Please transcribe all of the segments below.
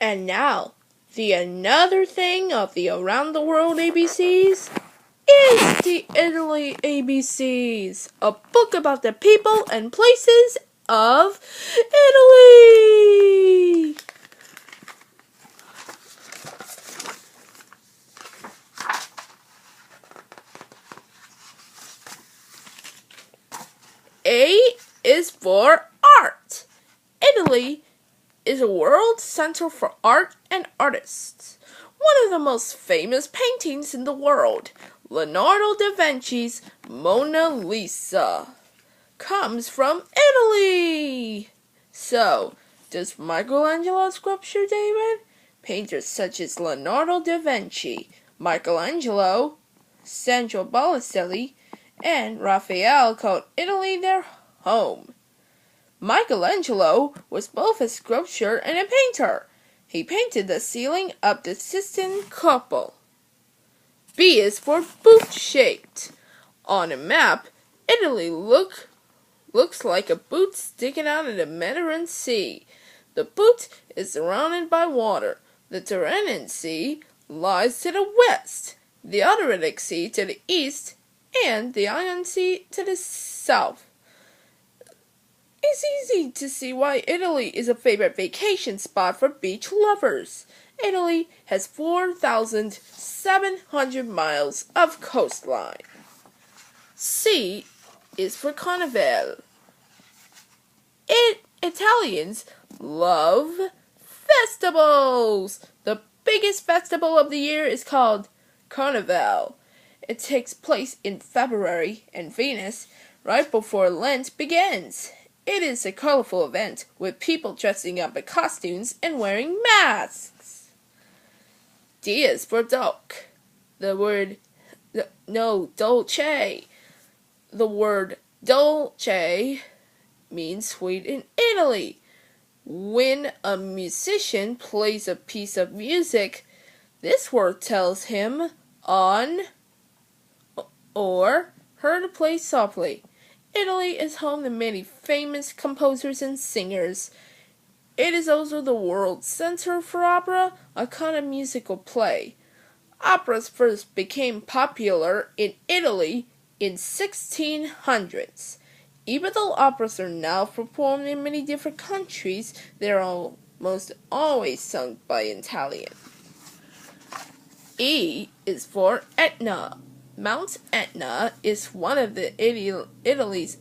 And now, the another thing of the Around the World ABCs is the Italy ABCs, a book about the people and places of Italy. A is for art. Italy is a world center for art and artists. One of the most famous paintings in the world, Leonardo da Vinci's Mona Lisa, comes from Italy. So, does Michelangelo's sculpture, David? Painters such as Leonardo da Vinci, Michelangelo, Sandro Botticelli, and Raphael called Italy their home. Michelangelo was both a sculptor and a painter. He painted the ceiling of the Sistine Chapel. B is for boot-shaped. On a map, Italy looks like a boot sticking out of the Mediterranean Sea. The boot is surrounded by water. The Tyrrhenian Sea lies to the west, the Adriatic Sea to the east, and the Ionian Sea to the south. It's easy to see why Italy is a favorite vacation spot for beach lovers. Italy has 4,700 miles of coastline. C is for Carnival. Italians love festivals. The biggest festival of the year is called Carnival. It takes place in February in Venice, right before Lent begins. It is a colorful event with people dressing up in costumes and wearing masks. D is for dolce. Dolce. The word dolce means sweet in Italy. When a musician plays a piece of music, this word tells him on or her to play softly. Italy is home to many famous composers and singers. It is also the world center for opera, a kind of musical play. Operas first became popular in Italy in 1600s. Even though operas are now performed in many different countries, they are almost always sung by Italians. E is for Etna. Mount Etna is one of Italy's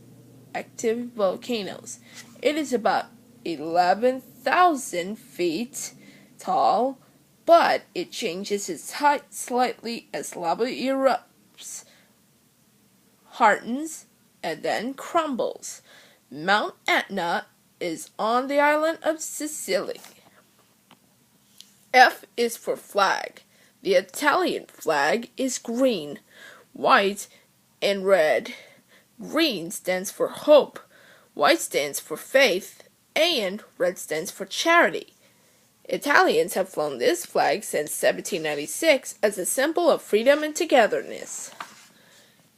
active volcanoes. It is about 11,000 feet tall, but it changes its height slightly as lava erupts, hardens, and then crumbles. Mount Etna is on the island of Sicily. F is for flag. The Italian flag is green, white, and red. Green stands for hope, white stands for faith, and red stands for charity. Italians have flown this flag since 1796 as a symbol of freedom and togetherness.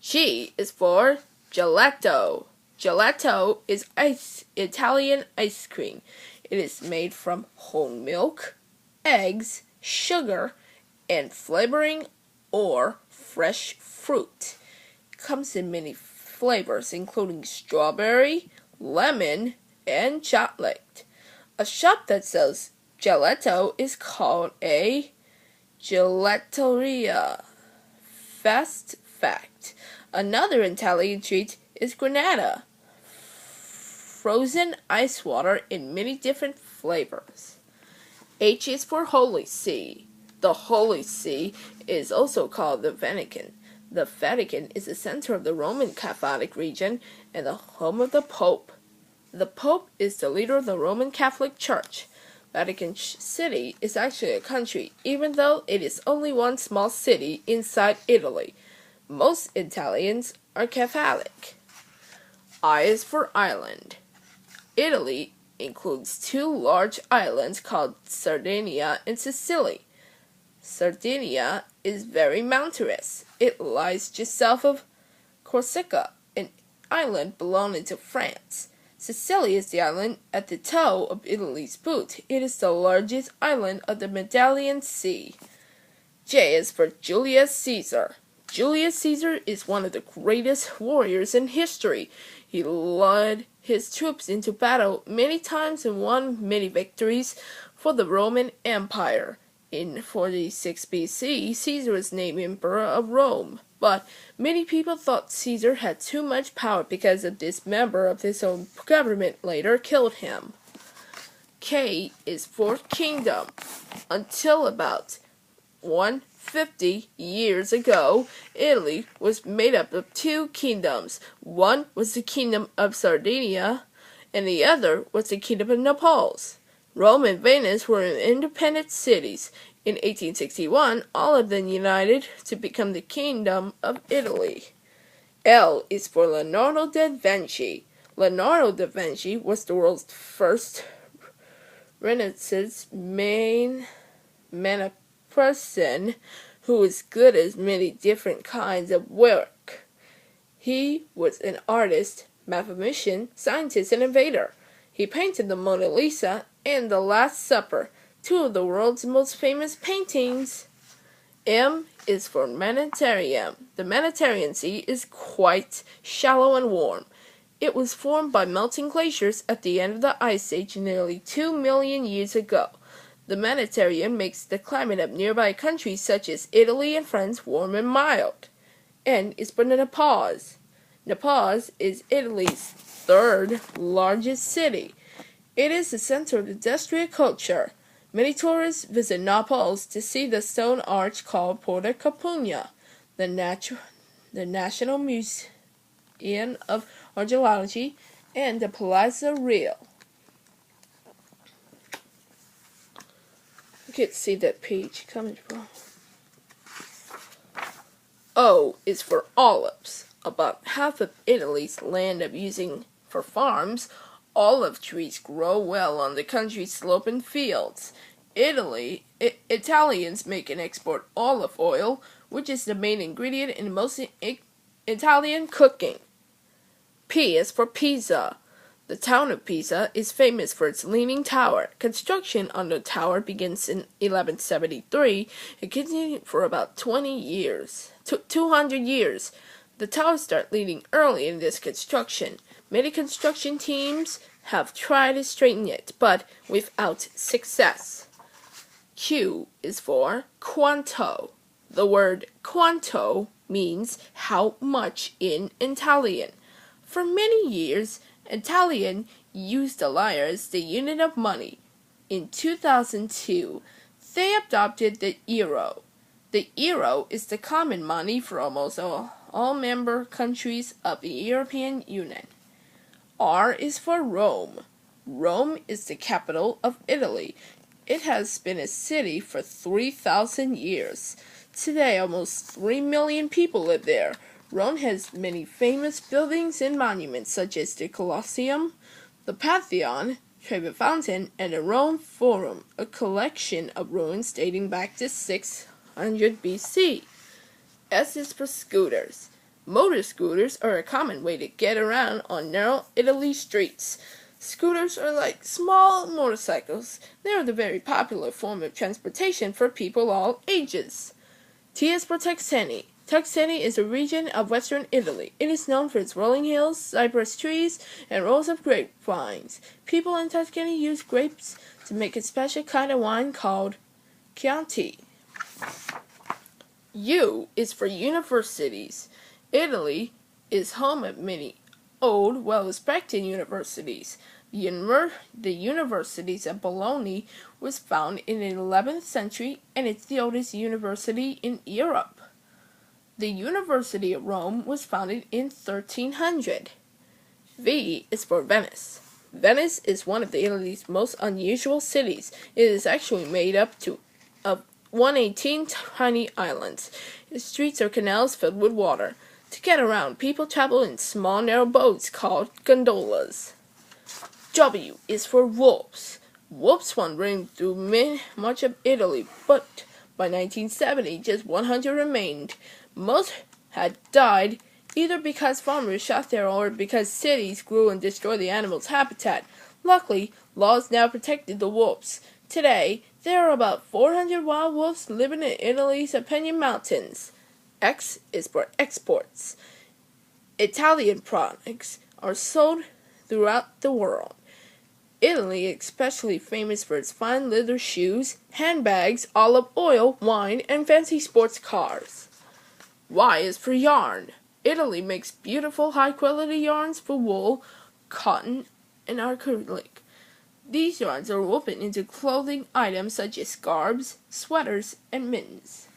G is for gelato. Gelato is Italian ice cream. It is made from whole milk, eggs, sugar, and flavoring or fresh fruit. It comes in many flavors including strawberry, lemon, and chocolate. A shop that sells gelato is called a gelateria. Fast fact. Another Italian treat is granata, frozen ice water in many different flavors. H is for Holy See. The Holy See is also called the Vatican. The Vatican is the center of the Roman Catholic region and the home of the Pope. The Pope is the leader of the Roman Catholic Church. Vatican City is actually a country, even though it is only one small city inside Italy. Most Italians are Catholic. I is for island. Italy includes two large islands called Sardinia and Sicily. Sardinia is very mountainous. It lies just south of Corsica, an island belonging to France. Sicily is the island at the toe of Italy's boot. It is the largest island of the Mediterranean Sea. J is for Julius Caesar. Julius Caesar is one of the greatest warriors in history. He led his troops into battle many times and won many victories for the Roman Empire. In 46 BC, Caesar was named Emperor of Rome, but many people thought Caesar had too much power because of this member of his own government later killed him. K is for kingdom. Until about 150 years ago, Italy was made up of two kingdoms. One was the Kingdom of Sardinia, and the other was the Kingdom of Naples. Rome and Venice were independent cities. In 1861, all of them united to become the Kingdom of Italy. L is for Leonardo da Vinci. Leonardo da Vinci was the world's first Renaissance man person who was good at many different kinds of work. He was an artist, mathematician, scientist, and inventor. He painted the Mona Lisa and The Last Supper, two of the world's most famous paintings. M is for Mediterranean. The Mediterranean Sea is quite shallow and warm. It was formed by melting glaciers at the end of the Ice Age nearly 2 million years ago. The Mediterranean makes the climate of nearby countries such as Italy and France warm and mild. N is for Naples. Naples is Italy's third largest city. It is the center of industrial culture. Many tourists visit Naples to see the stone arch called Porta Capugna, the National Museum of Archaeology, and the Palazzo Reale. You can see that page coming from. O is for olives. About half of Italy's land of using for farms, olive trees grow well on the country's sloping fields. Italians make and export olive oil, which is the main ingredient in most Italian cooking. P is for Pisa. The town of Pisa is famous for its leaning tower. Construction on the tower begins in 1173 and continued for about 200 years. The towers start leaning early in this construction. Many construction teams have tried to straighten it, but without success. Q is for quanto. The word quanto means how much in Italian. For many years, Italian used the lira as the unit of money. In 2002, they adopted the euro. The euro is the common money for almost all member countries of the European Union. R is for Rome. Rome is the capital of Italy. It has been a city for 3,000 years. Today, almost 3 million people live there. Rome has many famous buildings and monuments such as the Colosseum, the Pantheon, Trevi Fountain, and the Rome Forum, a collection of ruins dating back to 600 BC. S is for scooters. Motor scooters are a common way to get around on narrow Italy streets. Scooters are like small motorcycles. They are the very popular form of transportation for people all ages. T is for Tuscany. Tuscany is a region of western Italy. It is known for its rolling hills, cypress trees, and rows of grapevines. People in Tuscany use grapes to make a special kind of wine called Chianti. U is for universities. Italy is home of many old, well-respected universities. The Universities of Bologna was founded in the 11th century and it's the oldest university in Europe. The University of Rome was founded in 1300. V is for Venice. Venice is one of Italy's most unusual cities. It is actually made up of 118 tiny islands. The streets are canals filled with water. To get around, people travel in small narrow boats called gondolas. W is for wolves. Wolves wandering through much of Italy, but by 1970, just 100 remained. Most had died either because farmers shot there or because cities grew and destroyed the animals' habitat. Luckily, laws now protected the wolves. Today, there are about 400 wild wolves living in Italy's Apennine Mountains. X is for exports. Italian products are sold throughout the world. Italy is especially famous for its fine leather shoes, handbags, olive oil, wine, and fancy sports cars. Y is for yarn. Italy makes beautiful high-quality yarns for wool, cotton, and acrylic. These yarns are woven into clothing items such as scarves, sweaters, and mittens.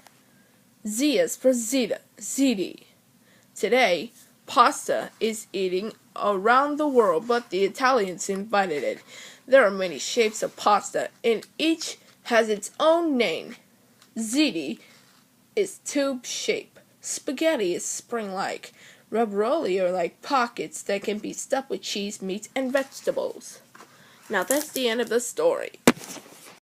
Z is for ziti. Today, pasta is eating around the world, but the Italians invented it. There are many shapes of pasta, and each has its own name. Ziti is tube-shaped. Spaghetti is spring-like. Ravioli are like pockets that can be stuffed with cheese, meat, and vegetables. Now that's the end of the story.